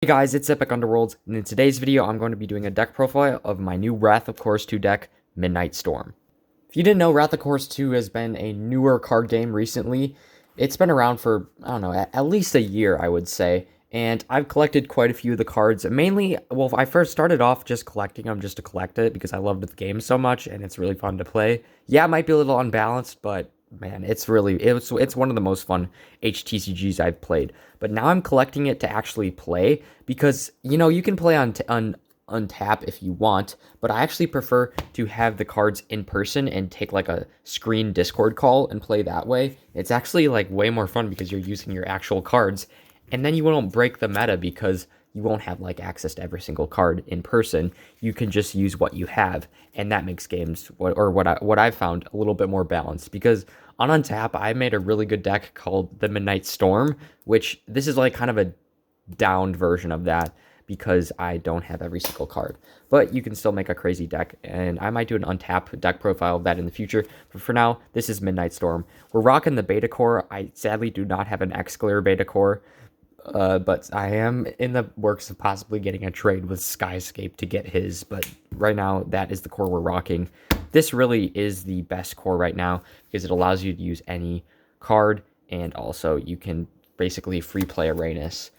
Hey guys, it's Epic Underworlds, and in today's video, I'm going to be doing a deck profile of my new Wrath of Course 2 deck, Midnight Storm. If you didn't know, Wrath of Course 2 has been a newer card game recently. It's been around for, I don't know, at least a year, I would say, and I've collected quite a few of the cards. Mainly, well, I first started off just collecting them just to collect it, because I loved the game so much, and it's really fun to play. Yeah, it might be a little unbalanced, but man, it's one of the most fun HTCGs I've played. But now I'm collecting it to actually play because you can play on untap if you want, but I actually prefer to have the cards in person and take like a screen Discord call and play that way. It's actually like way more fun because you're using your actual cards, and then you won't break the meta because you won't have like access to every single card in person. You can just use what you have, and that makes games what I've found a little bit more balanced. Because on Untap, I made a really good deck called the Midnight Storm, which this is like kind of a downed version of that because I don't have every single card. But you can still make a crazy deck, and I might do an Untap deck profile of that in the future. But for now, this is Midnight Storm. We're rocking the beta core. I sadly do not have an X-Clear beta core. But I am in the works of possibly getting a trade with Skyscape to get his, but right now that is the core we're rocking. This really is the best core right now because it allows you to use any card, and also you can basically free play a Rhaenys.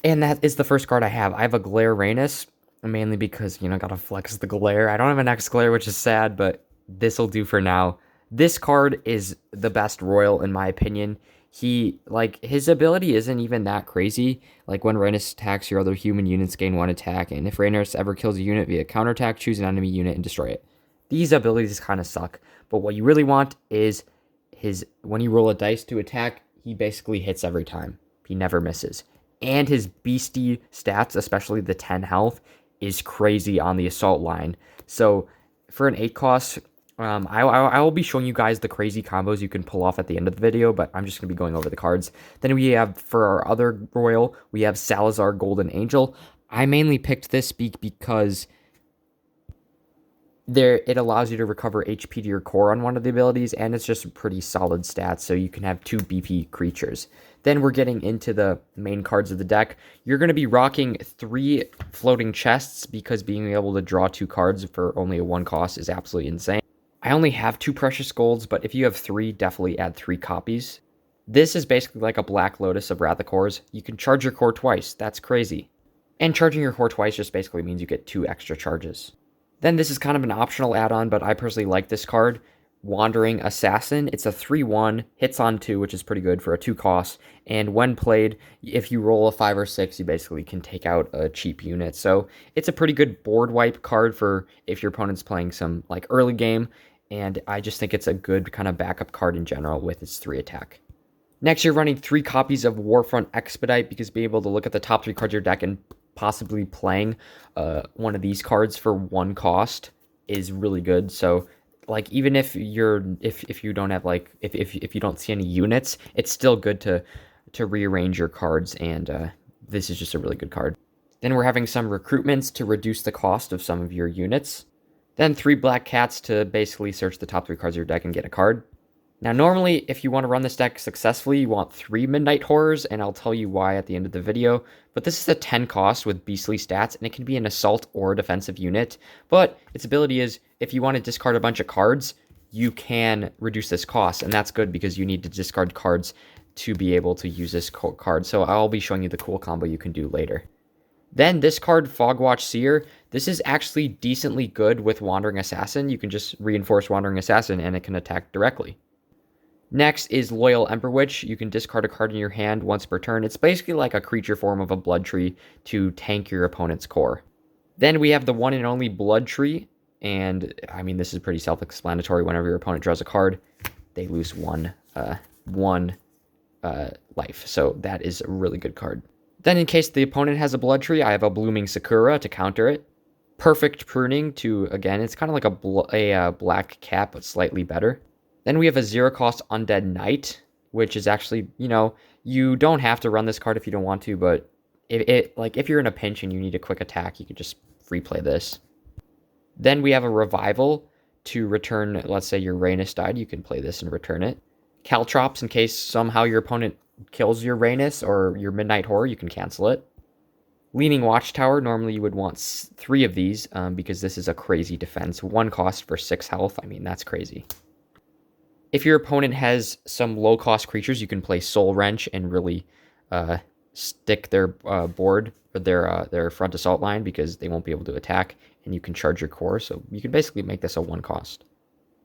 And that is the first card I have. I have a Glare Rhaenys, mainly because, gotta flex the Glare. I don't have an X-Glare, which is sad, but this'll do for now. This card is the best Royal, in my opinion. His ability isn't even that crazy. Like, when Rhaenys attacks, your other human units gain 1 attack, and if Rhaenys ever kills a unit via counterattack, choose an enemy unit and destroy it. These abilities kind of suck, but what you really want is when you roll a dice to attack, he basically hits every time. He never misses. And his beastie stats, especially the 10 health, is crazy on the assault line. So, for an 8 cost, I will be showing you guys the crazy combos you can pull off at the end of the video, but I'm just going to be going over the cards. Then we have, for our other Royal, we have Salazar Golden Angel. I mainly picked this because it allows you to recover HP to your core on one of the abilities, and it's just pretty solid stats, so you can have 2 BP creatures. Then we're getting into the main cards of the deck. You're going to be rocking 3 floating chests because being able to draw 2 cards for only a 1 cost is absolutely insane. I only have 2 precious golds, but if you have 3, definitely add 3 copies. This is basically like a Black Lotus of Wrath of Cores. You can charge your core twice. That's crazy. And charging your core twice just basically means you get 2 extra charges. Then this is kind of an optional add-on, but I personally like this card. Wandering Assassin. It's a 3/1, hits on 2, which is pretty good for a 2 cost. And when played, if you roll a 5 or 6, you basically can take out a cheap unit. So it's a pretty good board wipe card for if your opponent's playing some like early game. And I just think it's a good kind of backup card in general with its 3 attack. Next, you're running 3 copies of Warfront Expedite because being able to look at the top 3 cards of your deck and possibly playing one of these cards for 1 cost is really good. So, like, even if you don't have if you don't see any units, it's still good to rearrange your cards, and this is just a really good card. Then we're having some recruitments to reduce the cost of some of your units. Then 3 black cats to basically search the top 3 cards of your deck and get a card. Now, normally, if you want to run this deck successfully, you want 3 Midnight Horrors, and I'll tell you why at the end of the video. But this is a 10 cost with beastly stats, and it can be an assault or a defensive unit. But its ability is, if you want to discard a bunch of cards, you can reduce this cost, and that's good because you need to discard cards to be able to use this card. So I'll be showing you the cool combo you can do later. Then this card, Fogwatch Seer, this is actually decently good with Wandering Assassin. You can just reinforce Wandering Assassin, and it can attack directly. Next is Loyal Ember Witch. You can discard a card in your hand once per turn. It's basically like a creature form of a Blood Tree to tank your opponent's core. Then we have the one and only Blood Tree, and I mean, this is pretty self-explanatory. Whenever your opponent draws a card, they lose one life. So that is a really good card. Then in case the opponent has a Blood Tree, I have a Blooming Sakura to counter it. Perfect Pruning to, again, it's kind of like a black cat, but slightly better. Then we have a 0-cost Undead Knight, which is actually, you don't have to run this card if you don't want to, but if you're in a pinch and you need a quick attack, you can just free play this. Then we have a Revival to return, let's say your Rhaenys died, you can play this and return it. Caltrops, in case somehow your opponent kills your Rhaenys or your Midnight Horror, you can cancel it. Leaning Watchtower, normally you would want 3 of these because this is a crazy defense. 1 cost for 6 health. I mean, that's crazy. If your opponent has some low-cost creatures, you can play Soul Wrench and really stick their board or their front assault line because they won't be able to attack, and you can charge your core. So you can basically make this a 1 cost.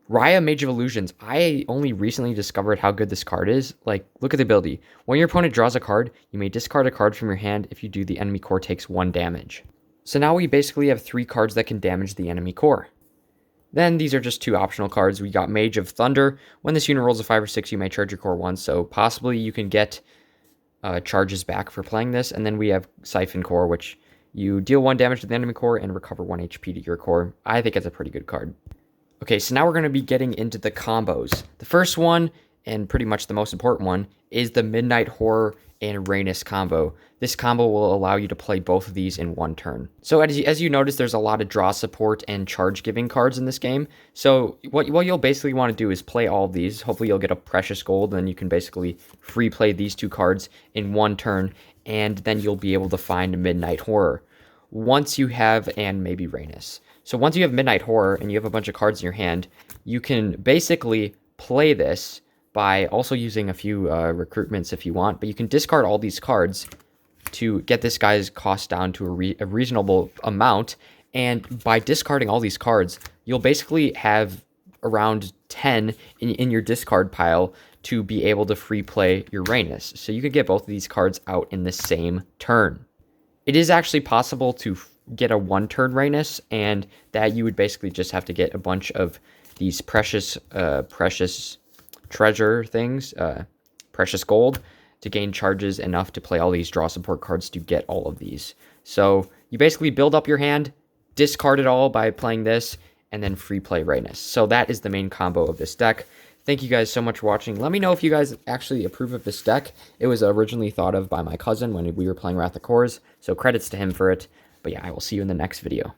Raya, Mage of Illusions. I only recently discovered how good this card is. Like, look at the ability. When your opponent draws a card, you may discard a card from your hand. If you do, the enemy core takes 1 damage. So now we basically have 3 cards that can damage the enemy core. Then these are just 2 optional cards. We got Mage of Thunder. When this unit rolls a 5 or 6, you may charge your core once. So possibly you can get charges back for playing this. And then we have Siphon Core, which you deal 1 damage to the enemy core and recover 1 HP to your core. I think it's a pretty good card. Okay, so now we're going to be getting into the combos. The first one, and pretty much the most important one, is the Midnight Horror and Rhaenys combo. This combo will allow you to play both of these in 1 turn. So as you notice, there's a lot of draw support and charge giving cards in this game. So what you'll basically want to do is play all of these. Hopefully you'll get a Precious Gold, and you can basically free play these 2 cards in 1 turn, and then you'll be able to find Midnight Horror. Once you have, and maybe Rhaenys. So once you have Midnight Horror and you have a bunch of cards in your hand, you can basically play this by also using a few recruitments if you want, but you can discard all these cards to get this guy's cost down to a reasonable amount, and by discarding all these cards, you'll basically have around 10 in your discard pile to be able to free play your Rhaenys. So you could get both of these cards out in the same turn. It is actually possible to get a 1-turn Rhaenys, and that you would basically just have to get a bunch of these precious treasure things, precious gold, to gain charges enough to play all these draw support cards to get all of these. So you basically build up your hand, discard it all by playing this, and then free play Rhaenys. So that is the main combo of this deck. Thank you guys so much for watching. Let me know if you guys actually approve of this deck. It was originally thought of by my cousin when we were playing Wrath of Kors, so credits to him for it. But yeah, I will see you in the next video.